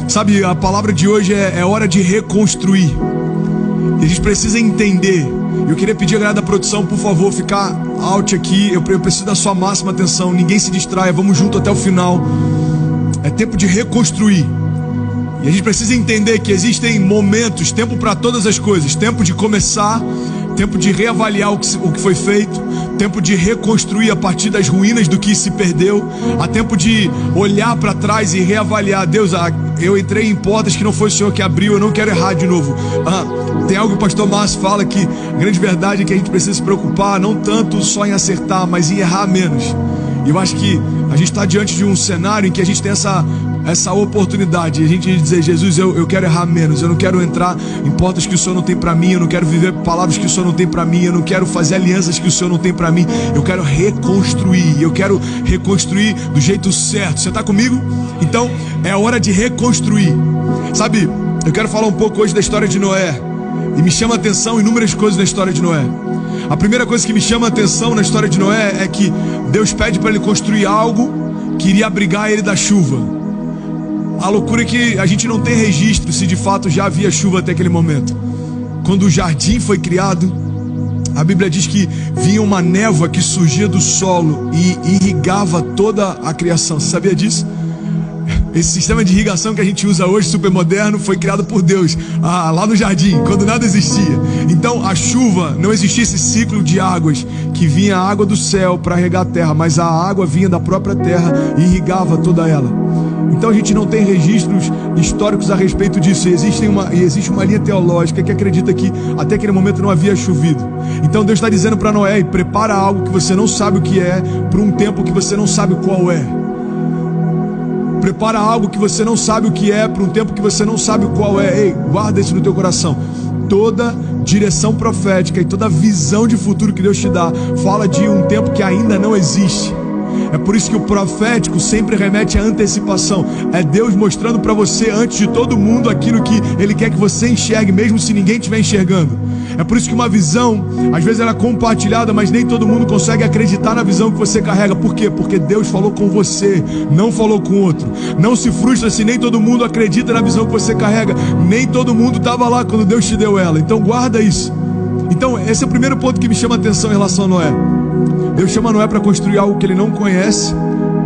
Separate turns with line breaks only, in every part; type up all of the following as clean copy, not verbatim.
Sabe, a palavra de hoje é hora de reconstruir. E a gente precisa entender. Eu queria pedir a galera da produção, por favor, ficar out aqui. Eu preciso da sua máxima atenção. Ninguém se distraia, vamos junto até o final. É tempo de reconstruir. E a gente precisa entender que existem momentos, tempo para todas as coisas. Tempo de começar, tempo de reavaliar o que foi feito, tempo de reconstruir a partir das ruínas do que se perdeu. Há tempo de olhar para trás e reavaliar. Deus, eu entrei em portas que não foi o Senhor que abriu, eu não quero errar de novo. Tem algo que o pastor Márcio fala que a grande verdade é que a gente precisa se preocupar não tanto só em acertar, mas em errar menos. E eu acho que a gente está diante de um cenário em que a gente tem essa oportunidade, a gente dizer: Jesus, eu quero errar menos, eu não quero entrar em portas que o Senhor não tem para mim, eu não quero viver palavras que o Senhor não tem para mim, eu não quero fazer alianças que o Senhor não tem para mim, eu quero reconstruir, do jeito certo. Você está comigo? Então é hora de reconstruir. Sabe, eu quero falar um pouco hoje da história de Noé, e me chama a atenção inúmeras coisas na história de Noé. A primeira coisa que me chama a atenção na história de Noé é que Deus pede para ele construir algo que iria abrigar ele da chuva. A loucura é que a gente não tem registro se de fato já havia chuva até aquele momento. Quando o jardim foi criado, a Bíblia diz que vinha uma névoa que surgia do solo e irrigava toda a criação. Você sabia disso? Esse sistema de irrigação que a gente usa hoje, super moderno, foi criado por Deus lá no jardim, quando nada existia. Então a chuva, não existia esse ciclo de águas, que vinha a água do céu para regar a terra, mas a água vinha da própria terra e irrigava toda ela. Então a gente não tem registros históricos a respeito disso. Existe uma linha teológica que acredita que até aquele momento não havia chovido. Então Deus está dizendo para Noé: prepara algo que você não sabe o que é, para um tempo que você não sabe qual é. Prepara algo que você não sabe o que é, para um tempo que você não sabe qual é. Ei, guarda isso no teu coração. Toda direção profética e toda visão de futuro que Deus te dá fala de um tempo que ainda não existe. É por isso que o profético sempre remete à antecipação. É Deus mostrando para você antes de todo mundo aquilo que Ele quer que você enxergue, mesmo se ninguém estiver enxergando. É por isso que uma visão, às vezes ela é compartilhada, mas nem todo mundo consegue acreditar na visão que você carrega. Por quê? Porque Deus falou com você, não falou com outro. Não se frustra se nem todo mundo acredita na visão que você carrega. Nem todo mundo estava lá quando Deus te deu ela. Então guarda isso. Então esse é o primeiro ponto que me chama a atenção em relação a Noé. Deus chama Noé para construir algo que ele não conhece,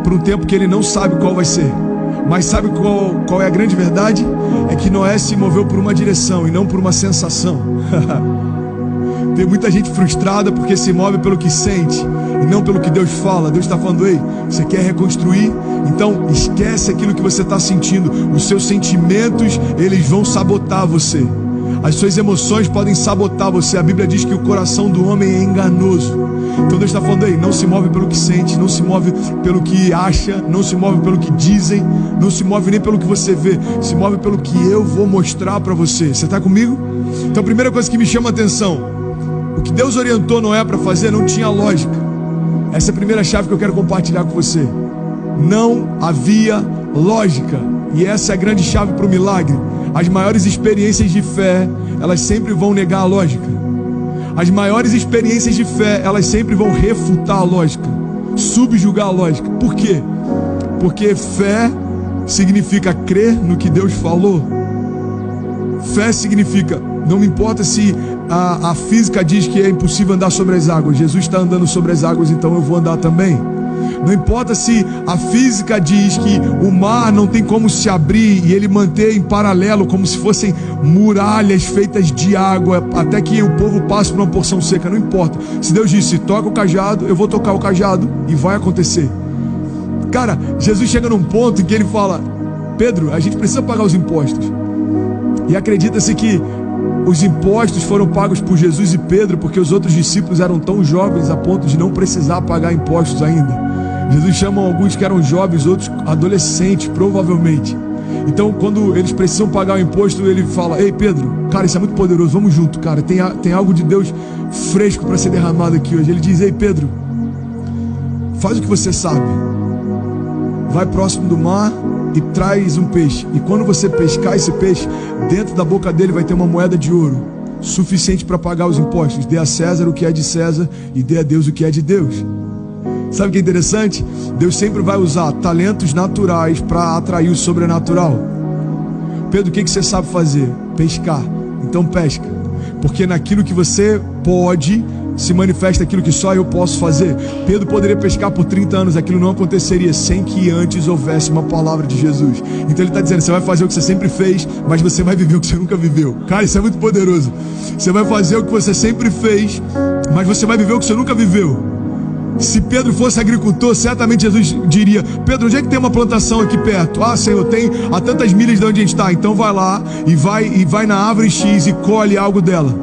para um tempo que ele não sabe qual vai ser. Mas sabe qual é a grande verdade? É que Noé se moveu por uma direção e não por uma sensação. Tem muita gente frustrada porque se move pelo que sente e não pelo que Deus fala. Deus está falando: ei, você quer reconstruir? Então esquece aquilo que você está sentindo. Os seus sentimentos, eles vão sabotar você. As suas emoções podem sabotar você. A Bíblia diz que o coração do homem é enganoso. Então Deus está falando: aí, não se move pelo que sente, não se move pelo que acha, não se move pelo que dizem, não se move nem pelo que você vê, se move pelo que eu vou mostrar para você. Você está comigo? Então a primeira coisa que me chama a atenção: o que Deus orientou Noé para fazer não tinha lógica. Essa é a primeira chave que eu quero compartilhar com você. Não havia lógica. E essa é a grande chave para o milagre. As maiores experiências de fé, elas sempre vão negar a lógica. As maiores experiências de fé, elas sempre vão refutar a lógica, subjugar a lógica. Por quê? Porque fé significa crer no que Deus falou. Fé significa: não me importa se a física diz que é impossível andar sobre as águas, Jesus está andando sobre as águas, então eu vou andar também. Não importa se a física diz que o mar não tem como se abrir e ele manter em paralelo, como se fossem muralhas feitas de água, até que o povo passe por uma porção seca. Não importa. Se Deus disse: toca o cajado, eu vou tocar o cajado e vai acontecer. Cara, Jesus chega num ponto em que ele fala: Pedro, a gente precisa pagar os impostos. E acredita-se que os impostos foram pagos por Jesus e Pedro porque os outros discípulos eram tão jovens a ponto de não precisar pagar impostos ainda. Jesus chama alguns que eram jovens, outros adolescentes, provavelmente. Então, quando eles precisam pagar o imposto, ele fala: ei, Pedro, cara, isso é muito poderoso, vamos junto, cara. Tem algo de Deus fresco para ser derramado aqui hoje. Ele diz: ei, Pedro, faz o que você sabe. Vai próximo do mar e traz um peixe. E quando você pescar esse peixe, dentro da boca dele vai ter uma moeda de ouro, suficiente para pagar os impostos. Dê a César o que é de César e dê a Deus o que é de Deus. Sabe o que é interessante? Deus sempre vai usar talentos naturais para atrair o sobrenatural. Pedro, o que você sabe fazer? Pescar. Então pesca. Porque naquilo que você pode, se manifesta aquilo que só eu posso fazer. Pedro poderia pescar por 30 anos, aquilo não aconteceria sem que antes houvesse uma palavra de Jesus. Então ele está dizendo, você vai fazer o que você sempre fez, mas você vai viver o que você nunca viveu. Cara, isso é muito poderoso. Você vai fazer o que você sempre fez, mas você vai viver o que você nunca viveu. Se Pedro fosse agricultor, certamente Jesus diria, Pedro, onde é que tem uma plantação aqui perto? Ah, Senhor, tem a tantas milhas de onde a gente está. Então vai lá e vai na árvore X e colhe algo dela.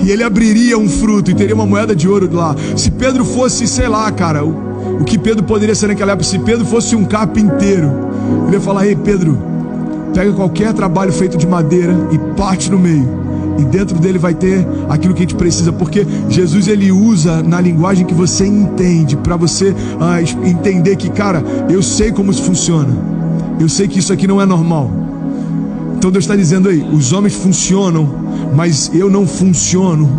E ele abriria um fruto e teria uma moeda de ouro lá. Se Pedro fosse, sei lá, cara, o que Pedro poderia ser naquela época? Se Pedro fosse um carpinteiro, ele ia falar, ei Pedro, pega qualquer trabalho feito de madeira e parte no meio. E dentro dele vai ter aquilo que a gente precisa. Porque Jesus, ele usa na linguagem que você entende, para você entender que, cara, eu sei como isso funciona. Eu sei que isso aqui não é normal. Então Deus está dizendo aí, os homens funcionam, mas eu não funciono.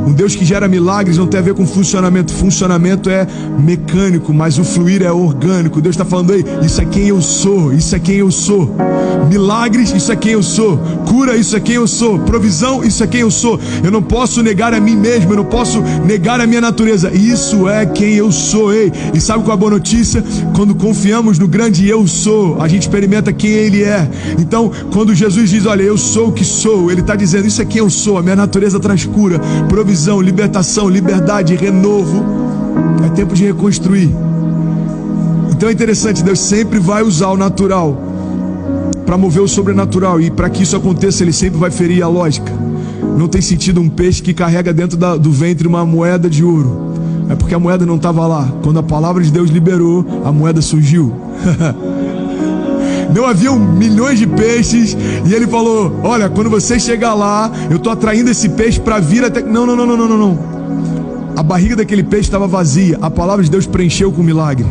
Um Deus que gera milagres não tem a ver com funcionamento. Funcionamento é mecânico, mas o fluir é orgânico. Deus está falando aí, isso é quem eu sou, isso é quem eu sou. Milagres, isso é quem eu sou. Cura, isso é quem eu sou. Provisão, isso é quem eu sou. Eu não posso negar a mim mesmo, eu não posso negar a minha natureza. Isso é quem eu sou, ei. E sabe qual é a boa notícia? Quando confiamos no grande eu sou, a gente experimenta quem ele é. Então, quando Jesus diz, olha, eu sou o que sou, ele está dizendo, isso é quem eu sou. A minha natureza traz cura, provisão, libertação, liberdade, renovo. É tempo de reconstruir. Então é interessante, Deus sempre vai usar o natural para mover o sobrenatural, e para que isso aconteça, ele sempre vai ferir a lógica. Não tem sentido um peixe que carrega dentro do ventre uma moeda de ouro. É porque a moeda não estava lá. Quando a palavra de Deus liberou, a moeda surgiu. Não haviam milhões de peixes, e ele falou, olha, quando você chegar lá, eu estou atraindo esse peixe para vir até... Não. A barriga daquele peixe estava vazia. A palavra de Deus preencheu com milagre.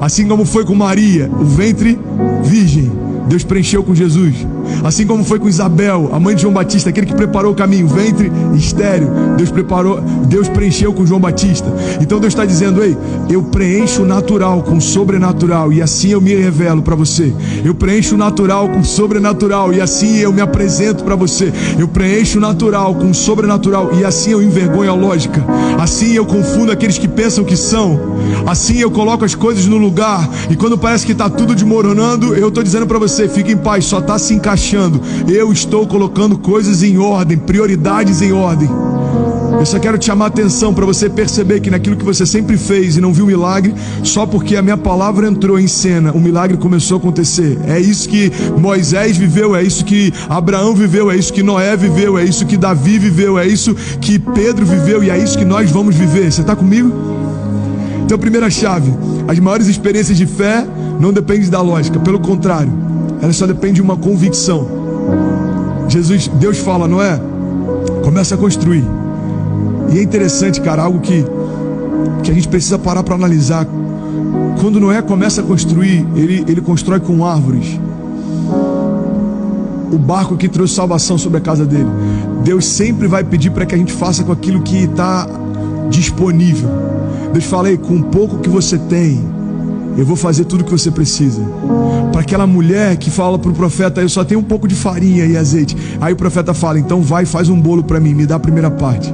Assim como foi com Maria, o ventre virgem, Deus preencheu com Jesus. Assim como foi com Isabel, a mãe de João Batista, aquele que preparou o caminho, ventre estéril, Deus preencheu com João Batista. Então Deus está dizendo, ei, eu preencho o natural com o sobrenatural, e assim eu me revelo para você. Eu preencho o natural com o sobrenatural, e assim eu me apresento para você. Eu preencho o natural com o sobrenatural, e assim eu envergonho a lógica. Assim eu confundo aqueles que pensam que são. Assim eu coloco as coisas no lugar, e quando parece que está tudo desmoronando, eu estou dizendo para você, fique em paz, só está se encaixando. Eu estou colocando coisas em ordem, prioridades em ordem. Eu só quero te chamar a atenção para você perceber que naquilo que você sempre fez e não viu milagre, só porque a minha palavra entrou em cena, o milagre começou a acontecer. É isso que Moisés viveu, é isso que Abraão viveu, é isso que Noé viveu, é isso que Davi viveu, é isso que Pedro viveu, e é isso que nós vamos viver. Você está comigo? Então, primeira chave, as maiores experiências de fé não dependem da lógica, pelo contrário, ela só depende de uma convicção. Deus fala, Noé, começa a construir. E é interessante, cara, algo que a gente precisa parar para analisar. Quando Noé começa a construir, ele constrói com árvores. O barco que trouxe salvação sobre a casa dele. Deus sempre vai pedir para que a gente faça com aquilo que está disponível. Deus fala, aí, com o pouco que você tem, eu vou fazer tudo o que você precisa. Para aquela mulher que fala para o profeta, eu só tenho um pouco de farinha e azeite. Aí o profeta fala, então vai, faz um bolo para mim, me dá a primeira parte.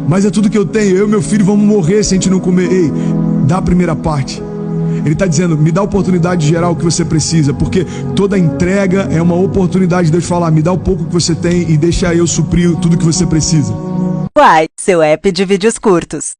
Mas é tudo que eu tenho, eu e meu filho vamos morrer se a gente não comer. Ei, dá a primeira parte. Ele está dizendo, me dá a oportunidade de gerar o que você precisa, porque toda entrega é uma oportunidade de Deus falar, me dá o pouco que você tem e deixa eu suprir tudo que você precisa.
Uai, seu app de vídeos curtos.